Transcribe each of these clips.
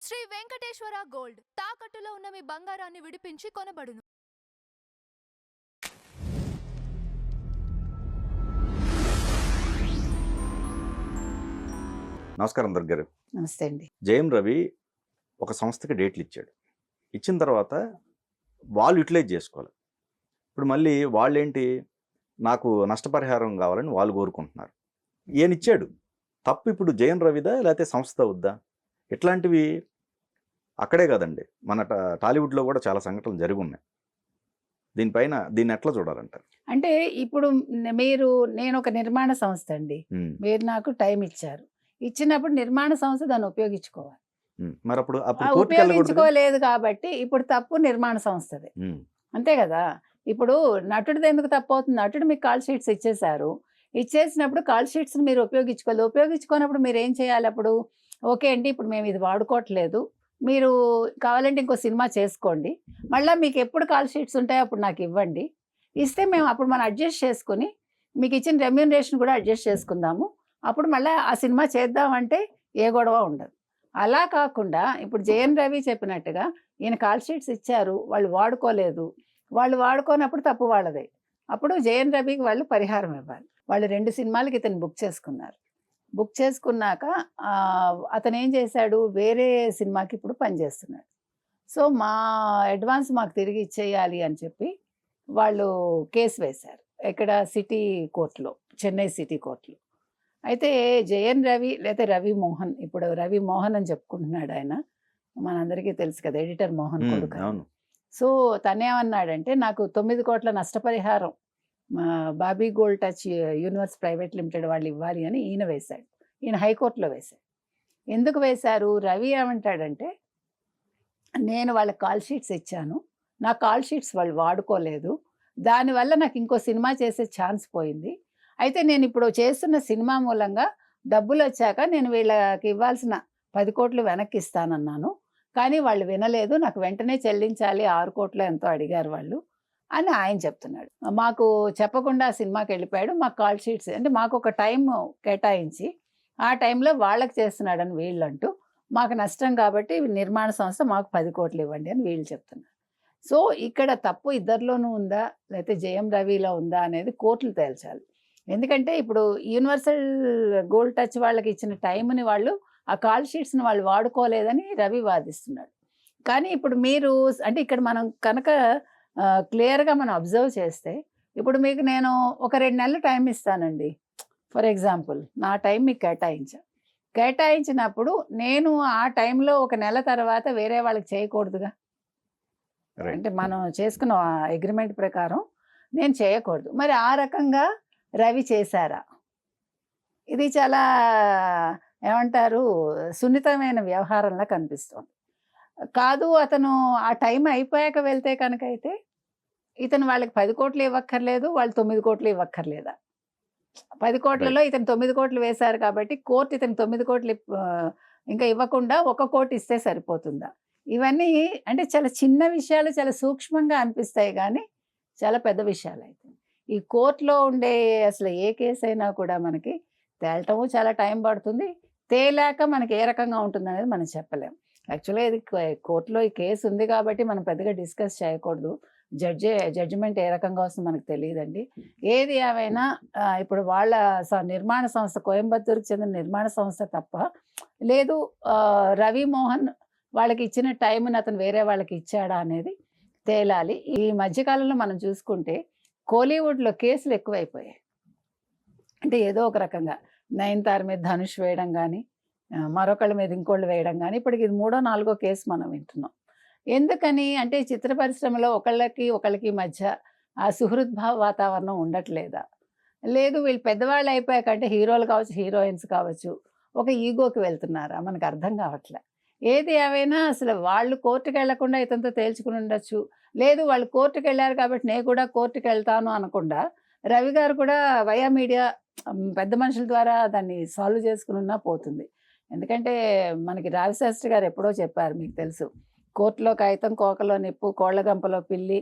Shri Venkateswara gold తాకట్టులో ఉన్న మీ బంగారాన్ని విడిపించి కొనబడును. నమస్కారం దుర్గారు. నమస్తే అండి. జయం రవి ఒక సంస్థకి డేట్లు ఇచ్చాడు. ఇచ్చిన తర్వాత వాళ్ళు యూటిలైజ్ చేసుకోవాలి. ఇప్పుడు మళ్ళీ వాళ్ళేంటి, నాకు నష్టపరిహారం కావాలని వాళ్ళు కోరుకుంటున్నారు. ఈయన ఇచ్చాడు, తప్పు ఇప్పుడు జయం రవిదా లేకపోతే సంస్థ వద్దా? ఇట్లాంటివి అక్కడే కాదండి, మన టాలీవుడ్లో కూడా చాలా సంఘటనలు జరిగి ఉన్నాయి. దీన్ని ఎట్లా చూడాలంటారు? అంటే ఇప్పుడు నేను ఒక నిర్మాణ సంస్థ అండి. మీరు నాకు టైం ఇచ్చారు. ఇచ్చినప్పుడు నిర్మాణ సంస్థ దాన్ని ఉపయోగించుకోవాలి. మరి అప్పుడు ఉపయోగించుకోలేదు కాబట్టి ఇప్పుడు తప్పు నిర్మాణ సంస్థదే, అంతే కదా. ఇప్పుడు నటుడిది ఎందుకు తప్పు అవుతుంది? నటుడు మీకు కాల్ షీట్స్ ఇచ్చేసారు. ఇచ్చేసినప్పుడు కాల్ షీట్స్ మీరు ఉపయోగించుకోవాలి. ఉపయోగించుకున్నప్పుడు మీరు ఏం చేయాలి? అప్పుడు ఓకే అండి, ఇప్పుడు మేము ఇది వాడుకోవట్లేదు, మీరు కావాలంటే ఇంకో సినిమా చేసుకోండి, మళ్ళీ మీకు ఎప్పుడు కాల్ షీట్స్ ఉంటాయో అప్పుడు నాకు ఇవ్వండి. ఇస్తే మేము అప్పుడు మనం అడ్జస్ట్ చేసుకుని మీకు ఇచ్చిన రెమ్యూనరేషన్ కూడా అడ్జస్ట్ చేసుకుందాము. అప్పుడు మళ్ళీ ఆ సినిమా చేద్దామంటే ఏ గొడవ ఉండదు. అలా కాకుండా ఇప్పుడు జయన్ రవి చెప్పినట్టుగా ఈయన కాల్ షీట్స్ ఇచ్చారు, వాళ్ళు వాడుకోలేదు. వాళ్ళు వాడుకోనప్పుడు తప్పు వాళ్ళదే. అప్పుడు జయన్ రవికి వాళ్ళు పరిహారం ఇవ్వాలి. వాళ్ళు 2 సినిమాలకి ఇతను బుక్ చేసుకున్నారు. బుక్ చేసుకున్నాక అతను ఏం చేశాడు, వేరే సినిమాకి ఇప్పుడు పనిచేస్తున్నాడు. సో మా అడ్వాన్స్ మాకు తిరిగి ఇచ్చేయాలి అని చెప్పి వాళ్ళు కేసు వేశారు. ఇక్కడ సిటీ కోర్టులో, చెన్నై సిటీ కోర్టులో. అయితే జయన్ రవి లేదా రవి మోహన్, ఇప్పుడు రవి మోహన్ అని చెప్పుకుంటున్నాడు ఆయన, మనందరికీ తెలుసు కదా, ఎడిటర్ మోహన్ కొడుకు. సో తనేమన్నాడంటే, నాకు 9 కోట్ల నష్టపరిహారం Bobby gold touch universe private limited వాళ్ళు ఇవ్వాలి అని ఈయన వేశాడు. ఈయన హైకోర్టులో వేశాడు. ఎందుకు వేశారు? రవి ఏమంటాడంటే, నేను వాళ్ళకి కాల్ షీట్స్ ఇచ్చాను, నా కాల్ షీట్స్ వాళ్ళు వాడుకోలేదు, దానివల్ల నాకు ఇంకో సినిమా చేసే ఛాన్స్ పోయింది. అయితే నేను ఇప్పుడు చేస్తున్న సినిమా మూలంగా డబ్బులు వచ్చాక నేను వీళ్ళకి ఇవ్వాల్సిన 10 కోట్లు వెనక్కి ఇస్తానన్నాను, కానీ వాళ్ళు వినలేదు, నాకు వెంటనే చెల్లించాలి 6 కోట్లు ఎంతో అడిగారు వాళ్ళు అని ఆయన చెప్తున్నాడు. మాకు చెప్పకుండా సినిమాకి వెళ్ళిపోయాడు. మాకు కాల్ షీట్స్ అంటే మాకు ఒక టైం కేటాయించి ఆ టైంలో వాళ్ళకి చేస్తున్నాడని వీళ్ళు అంటూ, మాకు నష్టం కాబట్టి నిర్మాణ సంస్థ మాకు 10 కోట్లు ఇవ్వండి అని వీళ్ళు చెప్తున్నారు. సో ఇక్కడ తప్పు ఇద్దరిలోనూ ఉందా లేకపోతే జయం రవిలో ఉందా అనేది కోర్టులు తేల్చాలి. ఎందుకంటే ఇప్పుడు యూనివర్సల్ గోల్డ్ టచ్ వాళ్ళకి ఇచ్చిన టైంని వాళ్ళు, ఆ కాల్ షీట్స్ని వాళ్ళు వాడుకోలేదని రవి వాదిస్తున్నాడు. కానీ ఇప్పుడు మీరు అంటే ఇక్కడ మనం కనుక క్లియర్గా మనం అబ్జర్వ్ చేస్తే, ఇప్పుడు మీకు నేను ఒక 2 నెలలు టైం ఇస్తానండి, ఫర్ ఎగ్జాంపుల్ నా టైం మీకు కేటాయించినప్పుడు నేను ఆ టైంలో 1 నెల తర్వాత వేరే వాళ్ళకి చేయకూడదుగా. అంటే మనం చేసుకున్న అగ్రిమెంట్ ప్రకారం నేను చేయకూడదు. మరి ఆ రకంగా రవి చేశారా? ఇది చాలా ఏమంటారు, సున్నితమైన వ్యవహారంలా కనిపిస్తుంది. కాదు, అతను ఆ టైం అయిపోయాక వెళ్తే కనుక అయితే ఇతను వాళ్ళకి 10 కోట్లు ఇవ్వక్కర్లేదు, వాళ్ళు 9 కోట్లు ఇవ్వక్కర్లేదా? 10 కోట్లలో ఇతను 9 కోట్లు వేశారు కాబట్టి కోర్టు ఇతను 9 కోట్లు ఇంకా ఇవ్వకుండా 1 కోటి ఇస్తే సరిపోతుందా? ఇవన్నీ అంటే చాలా చిన్న విషయాలు, చాలా సూక్ష్మంగా అనిపిస్తాయి కానీ చాలా పెద్ద విషయాలు అయితే. ఈ కోర్టులో ఉండే అసలు ఏ కేసు అయినా కూడా మనకి తేలటము చాలా టైం పడుతుంది. తేలాక మనకి ఏ రకంగా ఉంటుంది అనేది మనం చెప్పలేం. యాక్చువల్గా ఇది కోర్టులో ఈ కేసు ఉంది కాబట్టి మనం పెద్దగా డిస్కస్ చేయకూడదు. జడ్జిమెంట్ ఏ రకంగా వస్తుందో మనకు తెలియదండి. ఏది ఏమైనా ఇప్పుడు వాళ్ళ నిర్మాణ సంస్థ, కోయంబత్తూరుకి చెందిన నిర్మాణ సంస్థ తప్ప లేదు, రవి మోహన్ వాళ్ళకి ఇచ్చిన టైంని అతను వేరే వాళ్ళకి ఇచ్చాడా అనేది తేలాలి. ఈ మధ్యకాలంలో మనం చూసుకుంటే కోలీవుడ్లో కేసులు ఎక్కువైపోయాయి. అంటే ఏదో ఒక రకంగా నయనతార మీద ధనుష్ వేయడం కానీ, మరొకళ్ళ మీద ఇంకోళ్ళు వేయడం కానీ, ఇప్పటికి ఇది 3వ 4వ కేసు మనం వింటున్నాం. ఎందుకని అంటే చిత్ర పరిశ్రమలో ఒకళ్ళకి మధ్య ఆ సుహృద్భావ వాతావరణం ఉండట్లేదా? లేదు, వీళ్ళు పెద్దవాళ్ళు అయిపోయాకంటే హీరోలు కావచ్చు, హీరోయిన్స్ కావచ్చు, ఒక ఈగోకి వెళ్తున్నారా? మనకు అర్థం కావట్లే. ఏది ఏమైనా అసలు వాళ్ళు కోర్టుకు వెళ్లకుండా ఇతనితో తేల్చుకుని ఉండొచ్చు. లేదు, వాళ్ళు కోర్టుకు వెళ్ళారు కాబట్టి నేను కూడా కోర్టుకు వెళ్తాను అనకుండా రవి గారు కూడా వయా మీడియా పెద్ద మనుషుల ద్వారా దాన్ని సాల్వ్ చేసుకుని ఉన్నా పోతుంది. ఎందుకంటే మనకి రావిశాస్త్రి గారు ఎప్పుడో చెప్పారు, మీకు తెలుసు, కోర్టులో కాగితం, కోకలో నిప్పు, కోళ్ల గంపలో పిల్లి,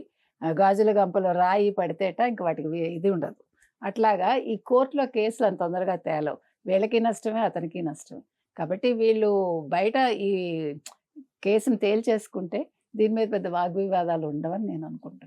గాజుల గంపలో రాయి పడితేట ఇంక వాటికి ఇది ఉండదు. అట్లాగా ఈ కోర్టులో కేసులు అంత తొందరగా తేలవు. వీళ్ళకి నష్టమే, అతనికి నష్టమే. కాబట్టి వీళ్ళు బయట ఈ కేసుని తేల్చేసుకుంటే దీని మీద పెద్ద వాగ్వివాదాలు ఉండవని నేను అనుకుంటున్నాను.